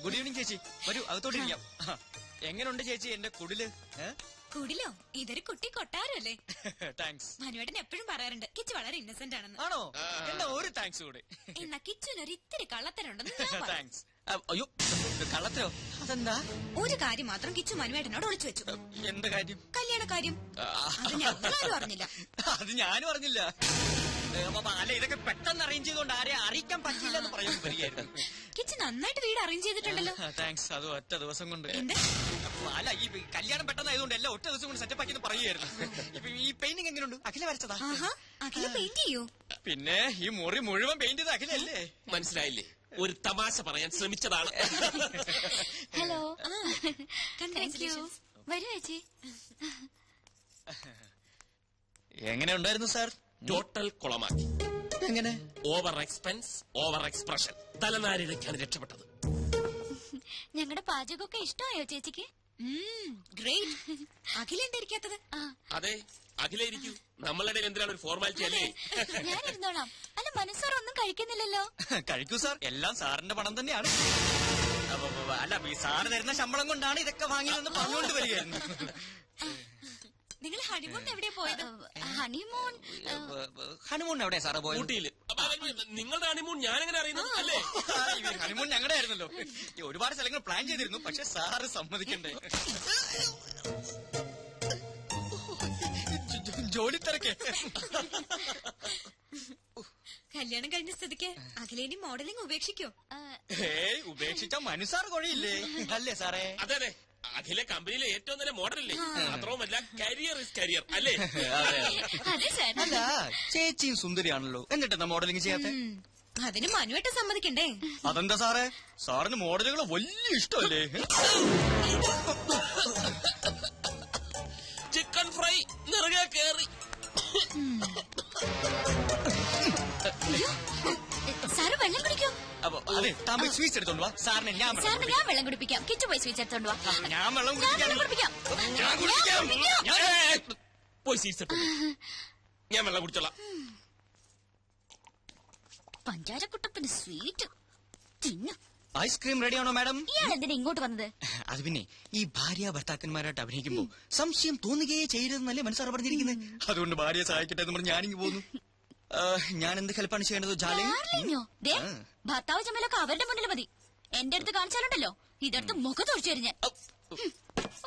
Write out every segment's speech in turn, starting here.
Good evening ചേച്ചി, വരൂ അകത്തോട്ടിരിക്കാം. എങ്ങനെയുണ്ട് ചേച്ചി എന്റെ കുടില്? കുടിലോ? ഇതൊരു കുട്ടി കൊട്ടാരല്ലേ. താങ്ക്സ്. മനുവേട്ടൻ എപ്പോഴും പറയാറുണ്ട് കിച്ചു വളരെ ഇന്നസെന്റ് ആണെന്ന്. ആണോ? എന്നാ ഒരു താങ്ക്സ് കൂടെ. എന്നാ കിച്ചുനൊരു ഇത്തിരി കള്ളത്തരുണ്ടെന്ന്. താങ്ക്സ്. അയ്യോ, കള്ളത്തരോ? അതെന്താ? ഒരു കാര്യം മാത്രം കിച്ചു മനുവേട്ടനോട് ഒളിച്ചു വെച്ചു. എന്ത് കാര്യം? കല്യാണ കാര്യം. അത് ഞങ്ങളാരും അറിഞ്ഞില്ല. അത് ഞാനും അറിഞ്ഞില്ല. അല്ല, ഇതൊക്കെ പെട്ടെന്ന് അറേഞ്ച് ചെയ്തോണ്ട് ആരെ അറിയിക്കാൻ പറ്റില്ല എന്ന് പറയാൻ വരികയായിരുന്നു. കിച്ചു നന്നായിട്ട് വീട് അറേഞ്ച് ചെയ്തിട്ടുണ്ടല്ലോ. താങ്ക്സ്. അത് ഒറ്റ ദിവസം കൊണ്ട്. അല്ല, ഈ കല്യാണം പെട്ടെന്നായതുകൊണ്ട് എല്ലാം ഒറ്റ ദിവസം കൊണ്ട് സെറ്റപ്പ് ആക്കി പറയുമായിരുന്നു. ഇപ്പൊ ഈ പെയിന്റിംഗ് എങ്ങനെയുണ്ട്? അഖില വരച്ചതാ? അഖില പെയിന്റ് ചെയ്യൂ? പിന്നെ ഈ മുറി മുഴുവൻ പെയിന്റ് ചെയ്ത് അഖിലല്ലേ? മനസ്സിലായില്ലേ? ഒരു തമാശ പറയാൻ ശ്രമിച്ചതാണ്. ഹലോ, വരൂ ചേച്ചി. എങ്ങനെ ഉണ്ടായിരുന്നു സാർ? ടോട്ടൽ കുളമാക്കി. എങ്ങനെ? Over expense, over expression. തലനാരിഴയ്ക്കാണ് രക്ഷപ്പെട്ടത്. ഞങ്ങളുടെ പാചകമൊക്കെ ഇഷ്ടമായോ ചേച്ചിക്ക്? ഗ്രേറ്റ്. അഖില എന്താ ഇരിക്കാത്തത്? അതെ, അഖില ഇരിക്കൂ. നമ്മളുടെ എന്തിനാണ് ഒരു ഫോർമാലിറ്റി അല്ലേ? ഞാൻ ഇരുന്നോളാം. അല്ല, മനസ്സാർ ഒന്നും കഴിക്കുന്നില്ലല്ലോ. കഴിക്കൂ സാർ, എല്ലാം സാറിന്റെ പണം തന്നെയാണ്. അല്ല, സാറ് തരുന്ന ശമ്പളം കൊണ്ടാണ് ഇതൊക്കെ വാങ്ങിയതെന്ന് പറഞ്ഞുകൊണ്ട് വരികയായിരുന്നു. നിങ്ങൾ ഹണിമൂൺ എവിടെയാ പോയത്? ഹണിമൂൺ എവിടെയാ സാറ് പോയത്? ഊട്ടിയില്. നിങ്ങളുടെ ഹണിമൂൺ ഞാനെങ്ങനെ അറിയുന്നത്? അല്ലേ, ഹണിമൂൺ ഞങ്ങളുടെ ആയിരുന്നല്ലോ. ഒരുപാട് സ്ഥലങ്ങൾ പ്ലാൻ ചെയ്തിരുന്നു, പക്ഷെ സാറ് സമ്മതിക്കണ്ടേ. ജോലി തിരക്കേ. കല്യാണം കഴിഞ്ഞ സ്ഥിതിക്ക് അഖിലേനി മോഡലിംഗ് ഉപേക്ഷിക്കോ? ഉപേക്ഷിച്ച മനുസാർ കൊഴിയില്ലേ? അല്ലേ സാറേ? അതെ അതെ, അഖില കമ്പനിയിലെ ഏറ്റവും നല്ല മോഡലല്ലേ. മാത്രവുമല്ല, കരിയർ ഇസ് കരിയർ അല്ലേ? അല്ല, ചേച്ചിയും സുന്ദരിയാണല്ലോ, എന്നിട്ടെന്താ മോഡലിംഗ് ചെയ്യാത്ത? അതിന് മനുവേട്ട സമ്മതിക്കണ്ടേ? അതെന്താ സാറേ, സാറിന് മോഡലുകൾ വലിയ ഇഷ്ടമല്ലേ? ചിക്കൻ ഫ്രൈ നിറയെ കേറി. സാറ് വെള്ളം കുടിക്കോ? അതെ, താൻ സ്വീറ്റ്സ് എടുത്തോണ്ട് വാ. സാറിന് ഞാൻ വെള്ളം കുടിപ്പിക്കാം. കിച്ചു പോയി സ്വീറ്റ്സ് എടുത്തോണ്ട് വാ. ഞാൻ വെള്ളം കുടിപ്പിക്കാം. പോയി സ്വീറ്റ്സ് എടുത്തു. ഞാൻ വെള്ളം കുടിച്ചോളാം. പഞ്ചാരക്കുട്ടപ്പന് സ്വീറ്റ് തിന്നു. ഐസ്ക്രീം റെഡിയാണോ മാഡം? ഇയാൾ എന്തിനാ ഇങ്ങോട്ട് വന്നത്? അത് പിന്നെ ഈ ഭാര്യ ഭർത്താക്കന്മാരായിട്ട് അഭിനയിക്കുമ്പോ സംശയം തോന്നുകയേ ചെയ്യരുതെന്നല്ലേ മനസ്സാറ് പറഞ്ഞിരിക്കുന്നത്. അതുകൊണ്ട് ഭാര്യയെ സഹായിക്കട്ടെ എന്ന് പറഞ്ഞ് ഞാനിങ്ങ് പോന്നു. ഞാൻ എന്ത് ഹെൽപ്പാണ് ചെയ്യേണ്ടത്? ഭർത്താവ് ചമ്മലൊക്കെ അവരുടെ മുന്നിൽ മതി. എന്റെ അടുത്ത് കാണിച്ചാലുണ്ടല്ലോ, ഇതെടുത്ത് മുഖത്ത് ഒഴിച്ചു തരും ഞാൻ.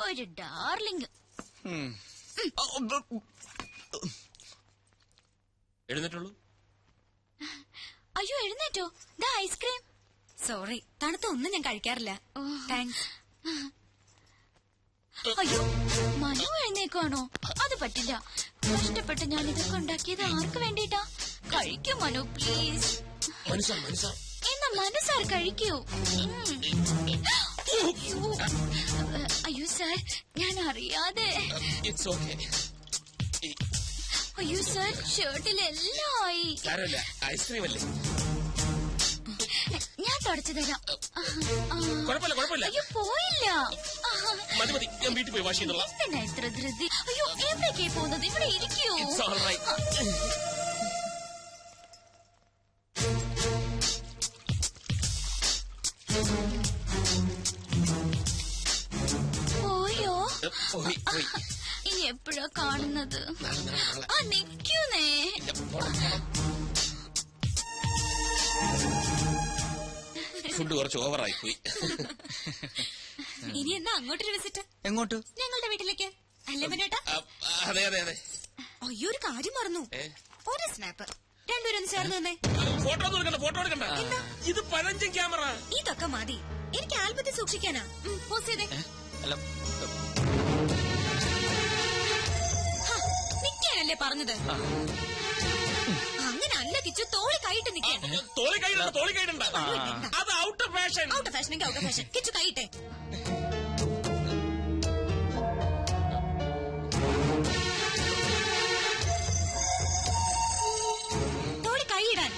ഒരു ഡാർലിംഗ്. എഴുന്നേറ്റുള്ളൂ. അയ്യോ, എഴുന്നേറ്റോ? ദാ ഐസ്ക്രീം. സോറി, തണുത്ത ഒന്നും ഞാൻ കഴിക്കാറില്ല. താങ്ക്സ്. അയ്യോ, മനു എഴുന്നേക്കാണോ? അത് പറ്റില്ല. കഷ്ടപ്പെട്ട് ഞാൻ ഇതൊക്കെ ഉണ്ടാക്കിയത് ആർക്ക് വേണ്ടിട്ടാ? കഴിക്കൂ മനു, പ്ലീസ്. എന്നാ മനസ്സാർ കഴിക്കൂ. അയ്യോ സാർ, ഞാൻ അറിയാതെ. അയ്യോ സാർ, ഷർട്ടിലെല്ലാം ആയി. ഐസ്ക്രീം അല്ലേ? ഞാൻ തുടച്ചു തരാം. കുഴപ്പമില്ല. അയ്യോ, പോയില്ല. മതി, ഞാൻ വീട്ടിൽ പോയി വാഷ് ചെയ്തോളാം. എന്നാ എത്ര ധൃതി? അയ്യോ, എവിടേക്കേ പോകുന്നത്? ഇവിടെ ഇരിക്കൂ. പോയോ? ഇനി എപ്പോഴാ കാണുന്നത്? നിക്കൂന്നേ. ഫുഡ് കുറച്ച് ഓവറായി പോയി. ഇനി എന്നാ അങ്ങോട്ടൊരു വിസിറ്റ്? എങ്ങോട്ട്? ഞങ്ങളുടെ വീട്ടിലേക്ക്. അല്ലേ മനേട്ടാ? അതെ. അയ്യോ, ഒരു കാര്യം മറന്നു. ഒരു സ്നാപ്പ്. രണ്ടുപേരും ചേർന്ന് തന്നെ. ഫോട്ടോ എടുക്കണ്ട. ഇത് പഴഞ്ചൻ ക്യാമറ. ഇതൊക്കെ മതി. എനിക്ക് ആൽബത്തിൽ സൂക്ഷിക്കാനാ. പോസ് ചെയ്തേ. നിക്കാനല്ലേ പറഞ്ഞത്? അങ്ങനെ അല്ല കിച്ചു, തോളി കൈയിട്ട് നിൽക്കാൻ. തോളി കൈയിടണ്ട. അത് out of fashion. Out of fashion. Kichu കൈയിട്ടെ. തോളി കൈയിടാൻ.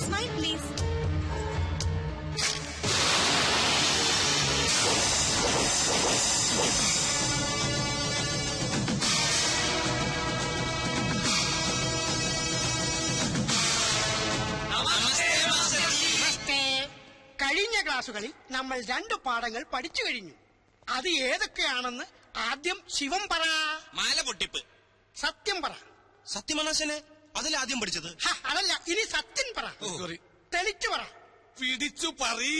Smile please. Namaste. കഴിഞ്ഞ ക്ലാസ്സുകളിൽ നമ്മൾ 2 പാഠങ്ങൾ പഠിച്ചു കഴിഞ്ഞു. അത് ഏതൊക്കെയാണെന്ന് ആദ്യം ശിവം പറ. മാല പൊട്ടിപ്പ്. സത്യം പറ. സത്യമനാശനെ അതിലാദ്യം പഠിച്ചത്. അതല്ല, ഇനി സത്യം പറ. തെളിച്ചു പറ. പിടിച്ചു പറീ.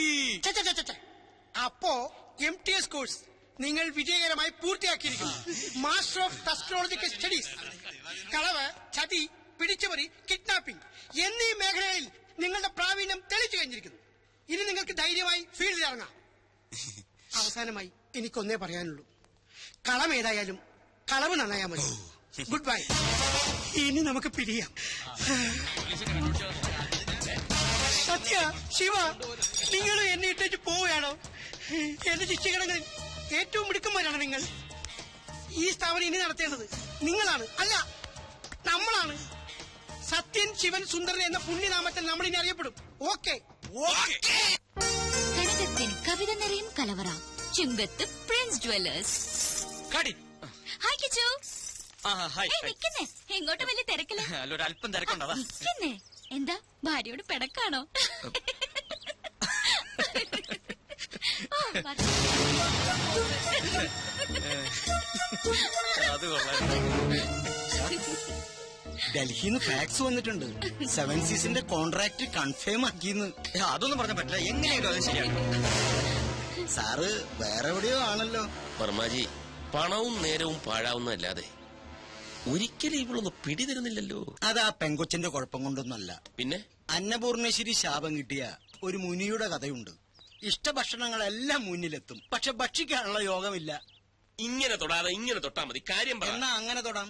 അപ്പോ MTS കോഴ്സ് നിങ്ങൾ വിജയകരമായി പൂർത്തിയാക്കിയിരിക്കുന്നു. Master of astrological studies. കളവ്, ചതി, പിടിച്ചുപറി, കിഡ്നാപ്പിംഗ് എന്നീ മേഖലകളിൽ നിങ്ങളുടെ പ്രാവീണ്യം തെളിച്ചു കഴിഞ്ഞിരിക്കുന്നു. ഇനി നിങ്ങൾക്ക് ധൈര്യമായി ഫീൽഡിൽ ഇറങ്ങാം. അവസാനമായി എനിക്കൊന്നേ പറയാനുള്ളൂ, കളം ഏതായാലും കളവ് നന്നായാൽ മതി. Good bye. ഇനി നമുക്ക് പിരിയാം. സത്യ, ശിവ, നിങ്ങൾ എന്നെ ഇട്ടേച്ച് പോവുകയാണോ? എന്റെ ശിക്ഷകടങ്ങളിൽ ഏറ്റവും മിടുക്കന്മാരാണ് നിങ്ങൾ. ഈ സ്ഥാപനം ഇനി നടത്തേണ്ടത് നിങ്ങളാണ്, അല്ല നമ്മളാണ്. സത്യൻ, ശിവൻ, സുന്ദരൻ എന്ന പുണ്യനാമത്തിൽ നമ്മൾ ഇനി അറിയപ്പെടും. ഓക്കെ. കനകത്തിന് കവിത നിറയും കലവറ. ചുങ്കത്ത് പ്രിൻസ് ജ്വല്ലേഴ്സ്. ഹായ് കിച്ചു. നിക്കുന്നേ, എങ്ങോട്ട് വലിയ തിരക്കില്ല. അല്പം തിരക്കുണ്ടതാ. നിക്കുന്നേ, എന്താ ഭാര്യയോട് പിടക്കാണോ? അത് കൊള്ളാം. ഡൽഹിന്ന് ഫാക്സ് വന്നിട്ടുണ്ട്. 7 സീസിന്റെ കോൺട്രാക്ട് കൺഫേം ആക്കിന്ന്. അതൊന്നും പറഞ്ഞ പറ്റില്ല. എങ്ങനെയാലും അത് ശരിയാണ്. സാറ് വേറെ എവിടെയോ ആണല്ലോ. വർമാജി, പണവും നേരവും പാഴാവുന്നതല്ലാതെ ഒരിക്കലും ഇവളൊന്ന് പിടിതരുന്നില്ലല്ലോ. അതാ പെങ്കൊച്ചിന്റെ കുഴപ്പം കൊണ്ടൊന്നല്ല. പിന്നെ അന്നപൂർണേശ്വരി ശാപം കിട്ടിയ ഒരു മുനിയുടെ കഥയുണ്ട്. ഇഷ്ടഭക്ഷണങ്ങളെല്ലാം മുന്നിലെത്തും, പക്ഷെ ഭക്ഷിക്കാനുള്ള യോഗമില്ല. ഇങ്ങനെ തൊടാതെ ഇങ്ങനെ തൊട്ടാ മതി. കാര്യം പറ. എന്നാ അങ്ങനെ തൊടാം.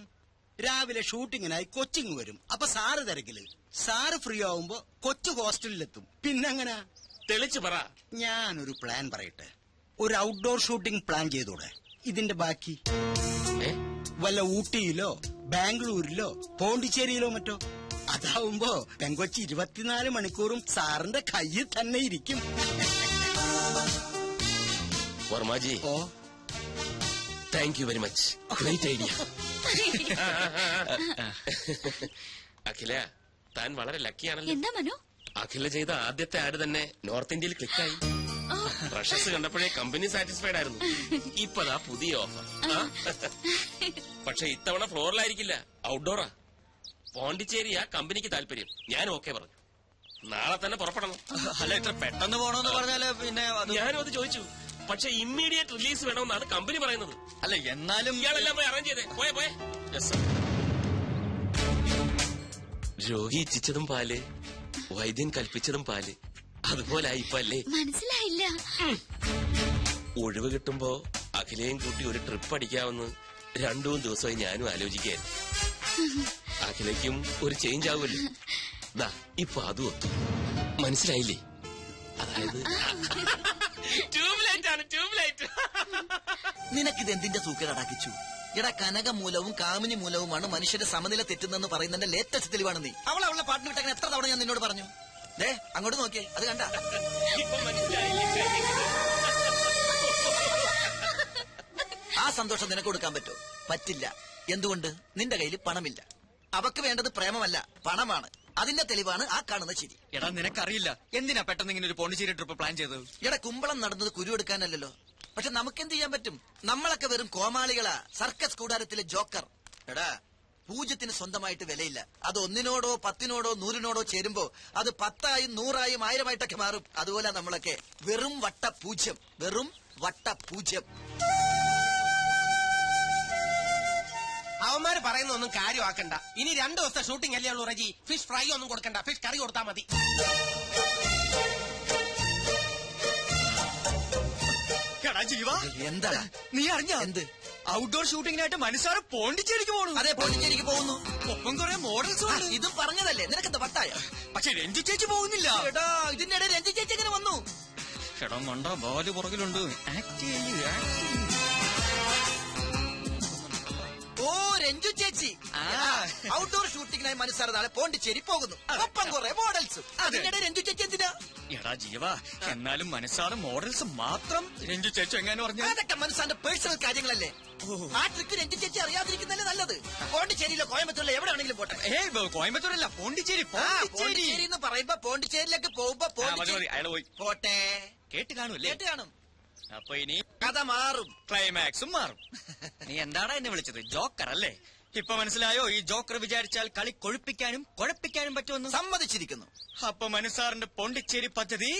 രാവിലെ ഷൂട്ടിങ്ങിനായി കൊച്ചിങ് വരും. അപ്പൊ സാറ് തിരക്കില്. സാറ് ഫ്രീ ആവുമ്പോ കൊച്ചു ഹോസ്റ്റലിലെത്തും. പിന്നെങ്ങനെ? തെളിച്ചു പറ. ഞാനൊരു പ്ലാൻ പറയട്ടെ. ഒരു ഔട്ട്ഡോർ ഷൂട്ടിംഗ് പ്ലാൻ ചെയ്തൂടെ? ഇതിന്റെ ബാക്കി വല്ല ഊട്ടിയിലോ ബാംഗ്ലൂരിലോ പോണ്ടിച്ചേരിയിലോ മറ്റോ. അതാവുമ്പോ പെങ്കൊച്ചി 24 മണിക്കൂറും സാറിന്റെ കയ്യിൽ തന്നെ ഇരിക്കും. വർമാജി, ഓ, thank you very much. Great idea. Akhila, താൻ വളരെ ലക്കിയാണല്ലോ. എന്താ മനു? അഖില ചെയ്ത ആദ്യത്തെ ആഡ് തന്നെ നോർത്ത് ഇന്ത്യയിൽ ക്ലിക്കായി. റഷസ് കണ്ടപ്പോഴേ കമ്പനി സാറ്റിസ്ഫൈഡ് ആയിരുന്നു. ഇപ്പതാ പുതിയ ഓഫർ. പക്ഷെ ഇത്തവണ ഫ്ലോറിലായിരിക്കില്ല, ഔട്ട്ഡോറാ. പോണ്ടിച്ചേരിയാ കമ്പനിക്ക് താല്പര്യം. ഞാൻ ഓക്കെ പറഞ്ഞു. നാളെ തന്നെ പുറപ്പെടണം. അല്ല, ഇത്ര പെട്ടെന്ന് പോണോന്ന് പറഞ്ഞാല് പിന്നെ ഞാനും അത് ചോദിച്ചു. പക്ഷെ ഇമ്മീഡിയറ്റ് റിലീസ് വേണമെന്നാണ് കമ്പനി പറയുന്നത്. അല്ല, എന്നാലും ഇയാളെല്ലാം പോയി അറേഞ്ച് ചെയ്തേ. പോയെ. രോഗി ഇച്ഛിച്ചതും പാല്, വൈദ്യൻ കൽപ്പിച്ചതും പാല്. അതുപോലെ ഇപ്പൊ അല്ലേ? മനസ്സിലായില്ല. ഒഴിവ് കിട്ടുമ്പോ അഖിലയും കൂട്ടി ഒരു ട്രിപ്പ് അടിക്കാമെന്ന് 2-3 ദിവസമായി ഞാനും ആലോചിക്കായിരുന്നു. അഖിലയ്ക്കും ഒരു ചേഞ്ച് ആവുമല്ലോ. ദാ ഇപ്പൊ അതും ഒത്തു. മനസ്സിലായില്ലേ? അതായത് ട്യൂബ്ലൈറ്റ് ആണ്, ട്യൂബ്ലൈറ്റ്. നിനക്കിത് എന്തിന്റെ സൂക്കേടാക്കിച്ചു? എടാ, കനകമൂലവും കാമിനി മൂലവുമാണ് മനുഷ്യന്റെ സമനില തെറ്റുന്നെന്ന് പറയുന്നതിന്റെ ലേറ്റസ്റ്റ് തെളിവാണ് നീ. അവളുടെ പാട്ടിന് വിട്ടങ്ങനെ എത്ര തവണ ഞാൻ നിന്നോട് പറഞ്ഞു. ദേ, അങ്ങോട്ട് നോക്കിയേ, അത് കണ്ട. ഇപ്പൊ മനസ്സിലായില്ലേ? ആ സന്തോഷം നിനക്ക് കൊടുക്കാൻ പറ്റോ? പറ്റില്ല. എന്തുകൊണ്ട്? നിന്റെ കയ്യിൽ പണമില്ല. അവക്ക് വേണ്ടത് പ്രേമമല്ല, പണമാണ്. അതിന്റെ തെളിവാണ് ആ കാണുന്ന ചിരി. എടാ, നിനക്കറിയില്ല എന്തിനാ പെട്ടെന്ന് ഇങ്ങനെ ഒരു പോണ്ടിച്ചേരി ട്രിപ്പ് പ്ലാൻ ചെയ്തത്? എടാ, കുമ്പളം നടന്നത് കുരുവെടുക്കാനല്ലോ. പക്ഷെ നമുക്കെന്ത് ചെയ്യാൻ പറ്റും? നമ്മളൊക്കെ വെറും കോമാളികളാ, സർക്കസ് കൂടാരത്തിലെ ജോക്കർ. എടാ, പൂജ്യത്തിന് സ്വന്തമായിട്ട് വിലയില്ല. അത് 1-നോടോ 10-നോടോ 100-നോടോ ചേരുമ്പോ അത് 10ആയും 100ആയും 1000ആയിട്ടൊക്കെ മാറും. അതുപോലെ നമ്മളൊക്കെ വെറും വട്ടപൂജ്യം, വെറും വട്ടപൂജ്യം. അവന്മാര് പറയുന്ന ഒന്നും കാര്യമാക്കണ്ട. ഇനി 2 ദിവസത്തെ ഷൂട്ടിംഗ് അല്ലേ ഉള്ളൂ റജി. ഫിഷ് ഫ്രൈ ഒന്നും കൊടുക്കണ്ട, ഫിഷ് കറി കൊടുത്താൽ മതി. എടാ ജീവ, എന്താ നീ അറിഞ്ഞ എന്ത്? ഔട്ട്ഡോർ ഷൂട്ടിങ്ങിനായിട്ട് മനസ്സാറ് പോണ്ടിച്ചേരിക്ക് പോണു. അതെ, പോണ്ടിച്ചേരിക്ക് പോകുന്നു. ഒപ്പം കുറെ മോഡൽസ് ഉണ്ട്. ഇതും പറഞ്ഞതല്ലേ, നിനക്കെന്താ വട്ടായ? പക്ഷെ രഞ്ജു ചേച്ചി പോകുന്നില്ല. എടാ, ഇതിന്റെ ഇടയിൽ രഞ്ജി ചേച്ചി എങ്ങനെ വന്നു? എടാ മണ്ട, ബാല് പുറകിലുണ്ട്. ഓ, രഞ്ജു ചേച്ചി. ഔട്ട്ഡോർ ഷൂട്ടിങ്ങിനായി മനസ്സാറ് നാളെ പോണ്ടിച്ചേരി പോകുന്നു. ഒപ്പം കുറെ മോഡൽസും. അതിനിടെ രഞ്ജു ചേച്ചി എന്തിനാ? എടാ ജീവ, എന്നാലും മനസ്സാണ് മോഡൽസ് മാത്രം രഞ്ജു ചേച്ചി എങ്ങാനും പറഞ്ഞു. അതൊക്കെ മനസ്സാന്റെ പേഴ്സണൽ കാര്യങ്ങളല്ലേ. ആ ട്രിക്ക് രഞ്ജു ചേച്ചി അറിയാതിരിക്കുന്നല്ലേ നല്ലത്. പോണ്ടിച്ചേരിയിലോ കോയമ്പത്തൂരിലോ എവിടെ ആണെങ്കിലും പോട്ടെ. കോയമ്പത്തൂരല്ല, പോണ്ടിച്ചേരി. പോണ്ടിച്ചേരി എന്ന് പറയുമ്പോ പോണ്ടിച്ചേരിയിലേക്ക് പോകുമ്പോ പോണ്ടിച്ചേരി അയാൾ പോയി പോട്ടെ. കേട്ട് കാണൂല്ലേ? കേട്ട് കാണും. അപ്പൊ ഇനി കഥ മാറും, ക്ലൈമാക്സും മാറും. നീ എന്താടാ എന്നെ വിളിച്ചത്? ജോക്കർ അല്ലേ? ഇപ്പൊ മനസ്സിലായോ ഈ ജോക്കർ വിചാരിച്ചാൽ കളി കൊഴുപ്പിക്കാനും കുഴപ്പിക്കാനും പറ്റുമെന്ന്? സമ്മതിച്ചിരിക്കുന്നു. അപ്പൊ മനസ്സാറിന്റെ പോണ്ടിച്ചേരി പദ്ധതി